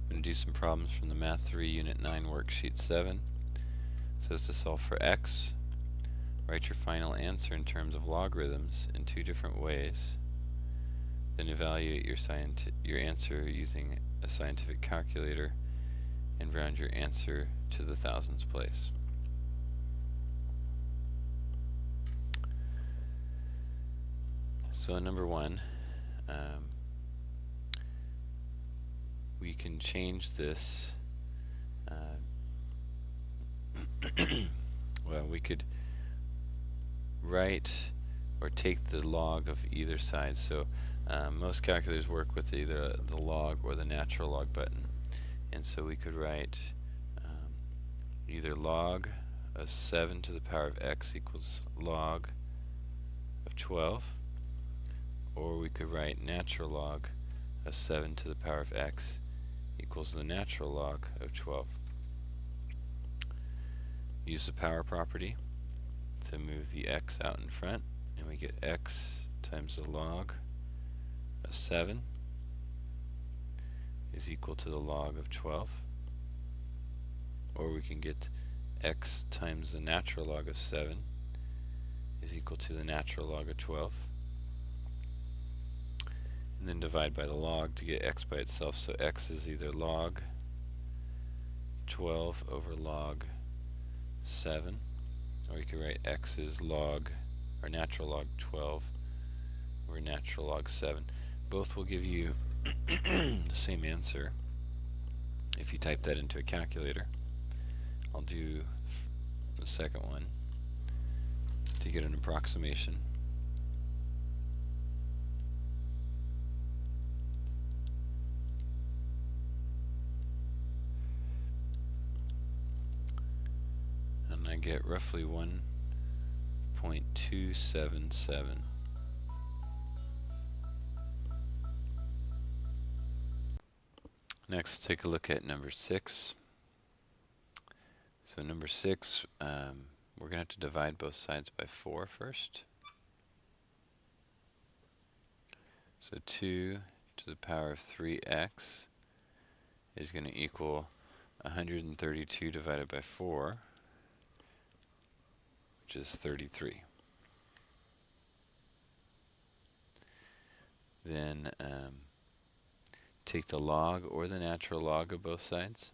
I'm going to do some problems from the Math 3 Unit 9 Worksheet 7. It says to solve for x, write your final answer in terms of logarithms in two different ways. Then evaluate your answer using a scientific calculator and round your answer to the thousandths place. So number one, we can change this. Well, we could write or take the log of either side. So most calculators work with either the log or the natural log button. And so we could write either log of 7 to the power of x equals log of 12, or we could write natural log of 7 to the power of x equals the natural log of 12. Use the power property to move the x out in front, and we get x times the log of 7 is equal to the log of 12. Or we can get x times the natural log of 7 is equal to the natural log of 12. And then divide by the log to get x by itself. So x is either log 12 over log 7, or you could write x is log, or natural log 12 over natural log 7. Both will give you the same answer if you type that into a calculator. I'll do the second one to get an approximation. And I get roughly 1.277. Next, take a look at number 6. So number 6, we're going to have to divide both sides by 4 first. So 2 to the power of 3x is going to equal 132 divided by 4, which is 33. Then take the log or the natural log of both sides.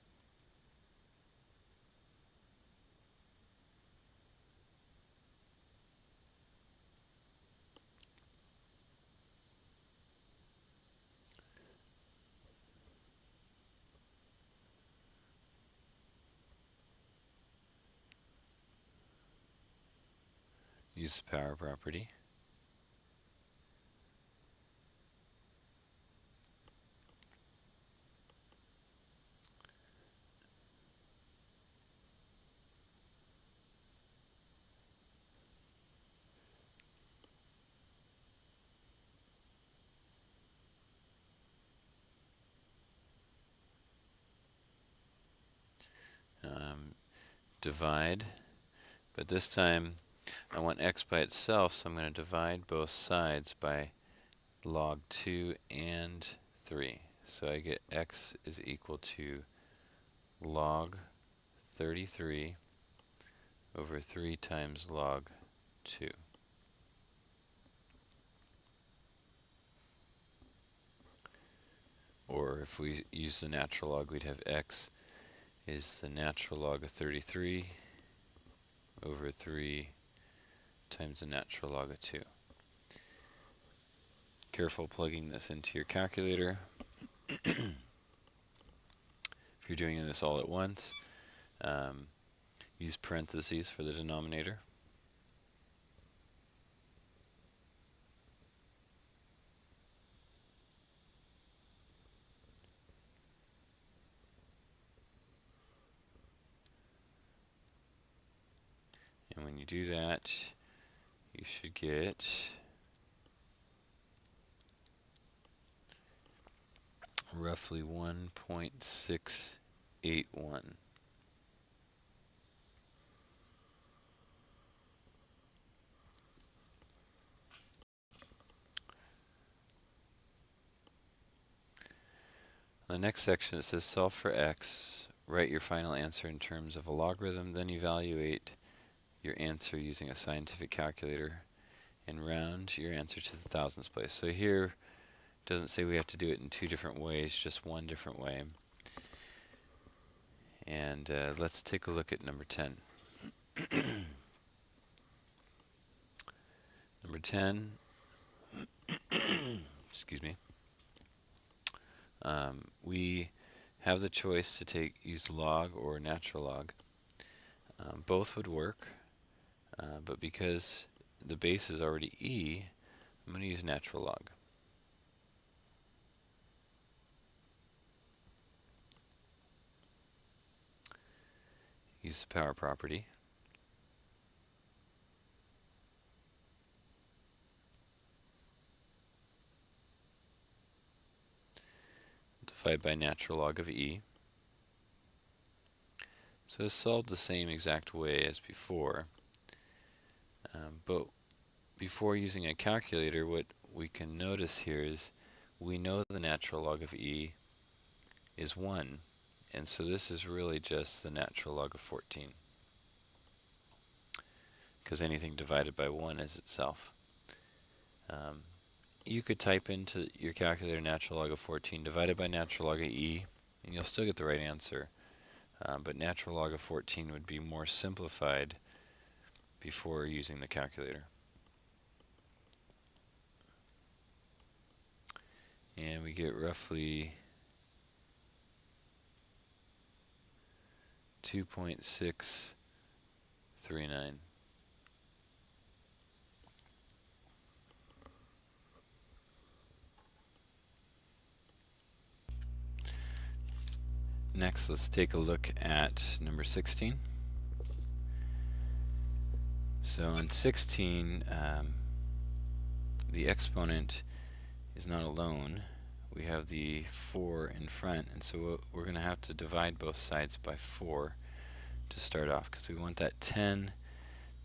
Use the power property. Divide, but this time I want x by itself, so I'm going to divide both sides by log 2 and 3. So I get x is equal to log 33 over 3 times log 2. Or if we use the natural log, we'd have x is the natural log of 33 over 3 times the natural log of 2. Careful plugging this into your calculator. If you're doing this all at once, use parentheses for the denominator. And when you do that, you should get roughly 1.681. The next section, it says solve for x, write your final answer in terms of a logarithm, then evaluate your answer using a scientific calculator and round your answer to the thousandths place. So here it doesn't say we have to do it in two different ways, just one different way. And let's take a look at number 10. Number 10, excuse me, we have the choice to use log or natural log. Both would work, but because the base is already e, I'm going to use natural log. Use the power property. Divide by natural log of e. So it's solved the same exact way as before. But before using a calculator, what we can notice here is we know the natural log of e is 1. And so this is really just the natural log of 14. Because anything divided by 1 is itself. You could type into your calculator natural log of 14 divided by natural log of e, and you'll still get the right answer. But natural log of 14 would be more simplified before using the calculator. And we get roughly 2.639. Next, let's take a look at number 16. So in 16, the exponent is not alone. We have the 4 in front, and so we're going to have to divide both sides by 4 to start off, because we want that 10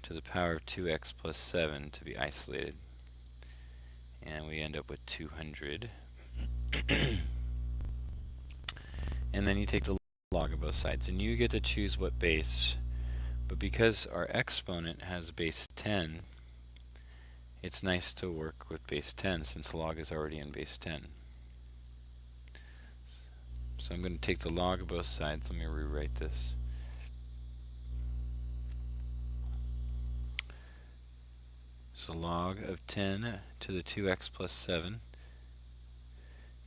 to the power of 2x plus 7 to be isolated. And we end up with 200. And then you take the log of both sides, and you get to choose what base. But because our exponent has base 10, it's nice to work with base 10 since log is already in base 10. So I'm going to take the log of both sides. Let me rewrite this. So log of 10 to the 2x plus 7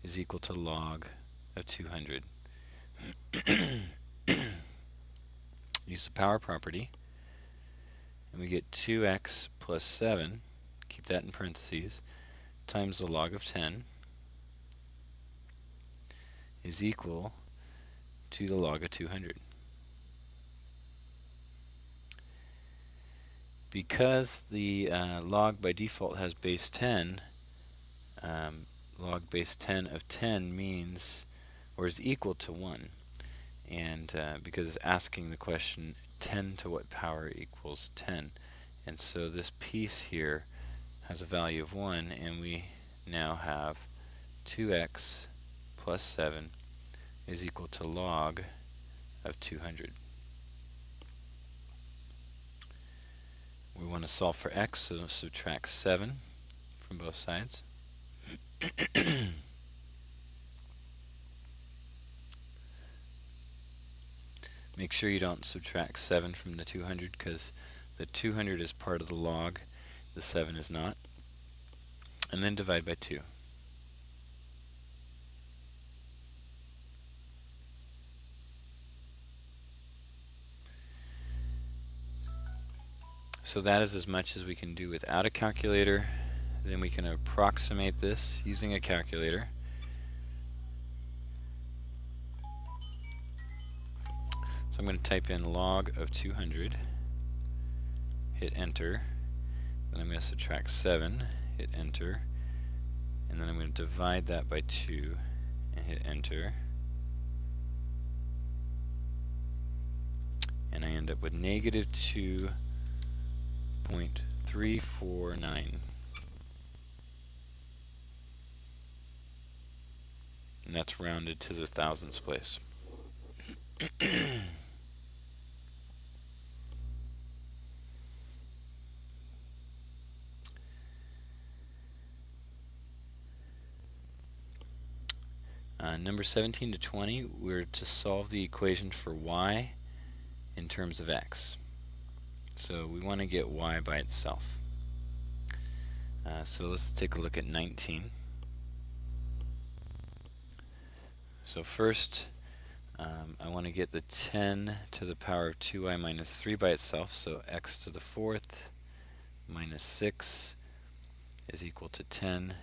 is equal to log of 200. Use the power property, and we get 2x plus 7, keep that in parentheses, times the log of 10 is equal to the log of 200. Because the log by default has base 10, log base 10 of 10 means, or is equal to 1. And because it's asking the question 10 to what power equals 10. And so this piece here has a value of 1, and we now have 2x plus 7 is equal to log of 200. We want to solve for x, so subtract 7 from both sides. Make sure you don't subtract 7 from the 200, because the 200 is part of the log, the 7 is not. And then divide by 2. So that is as much as we can do without a calculator. Then we can approximate this using a calculator. So I'm going to type in log of 200, hit enter, then I'm going to subtract 7, hit enter, and then I'm going to divide that by 2 and hit enter. And I end up with negative 2.349. and that's rounded to the thousandths place. Number 17 to 20, we're to solve the equation for y in terms of x. So we want to get y by itself. So let's take a look at 19. So first, I want to get the 10 to the power of 2y minus 3 by itself, so x to the fourth minus 6 is equal to 10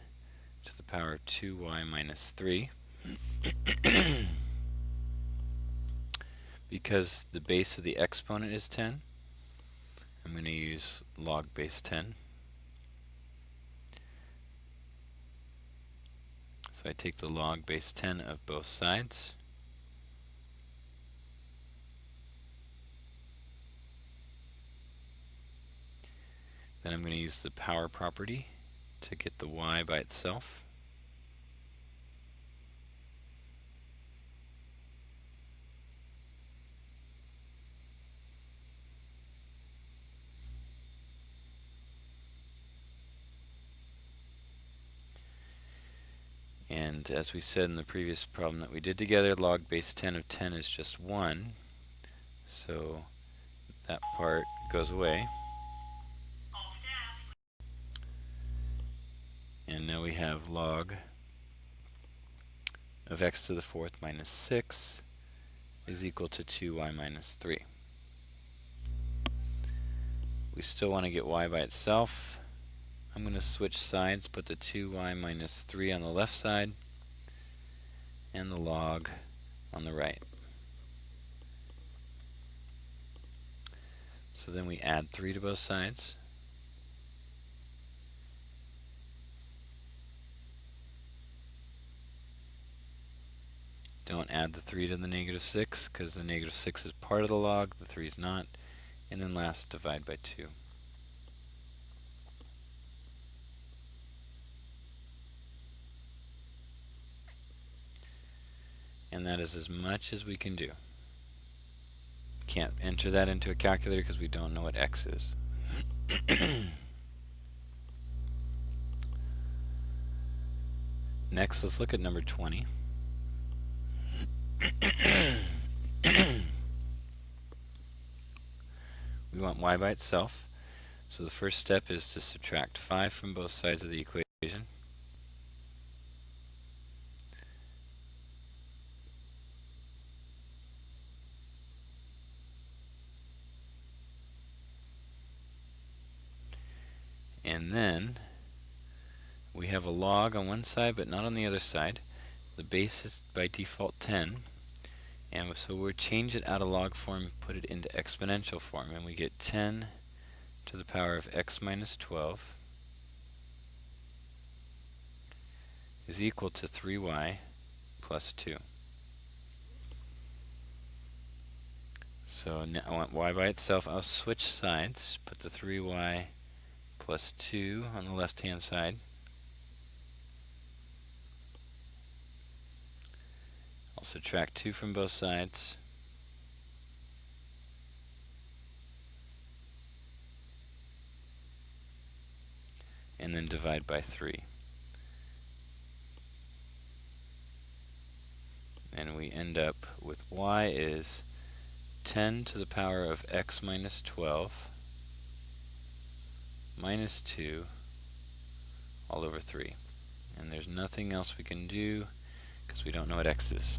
to the power of 2y minus 3. Because the base of the exponent is 10, I'm going to use log base 10. So I take the log base 10 of both sides. Then I'm going to use the power property to get the y by itself. And as we said in the previous problem that we did together, log base 10 of 10 is just 1. So that part goes away. And now we have log of x to the fourth minus 6 is equal to 2y minus 3. We still want to get y by itself. I'm going to switch sides, put the 2y minus 3 on the left side and the log on the right. So then we add 3 to both sides. Don't add the 3 to the negative 6 because the negative 6 is part of the log, the 3 is not. And then last, divide by 2. And that is as much as we can do. Can't enter that into a calculator because we don't know what x is. Next, let's look at number 20. We want y by itself. So the first step is to subtract 5 from both sides of the equation. And then we have a log on one side but not on the other side. The base is by default 10. And so we'll change it out of log form, put it into exponential form, and we get 10 to the power of x minus 12 is equal to 3y plus 2. So now I want y by itself. I'll switch sides, put the 3y plus 2 on the left-hand side. I'll subtract 2 from both sides. And then divide by 3. And we end up with y is 10 to the power of x minus 12 minus 2 all over 3. And there's nothing else we can do because we don't know what x is.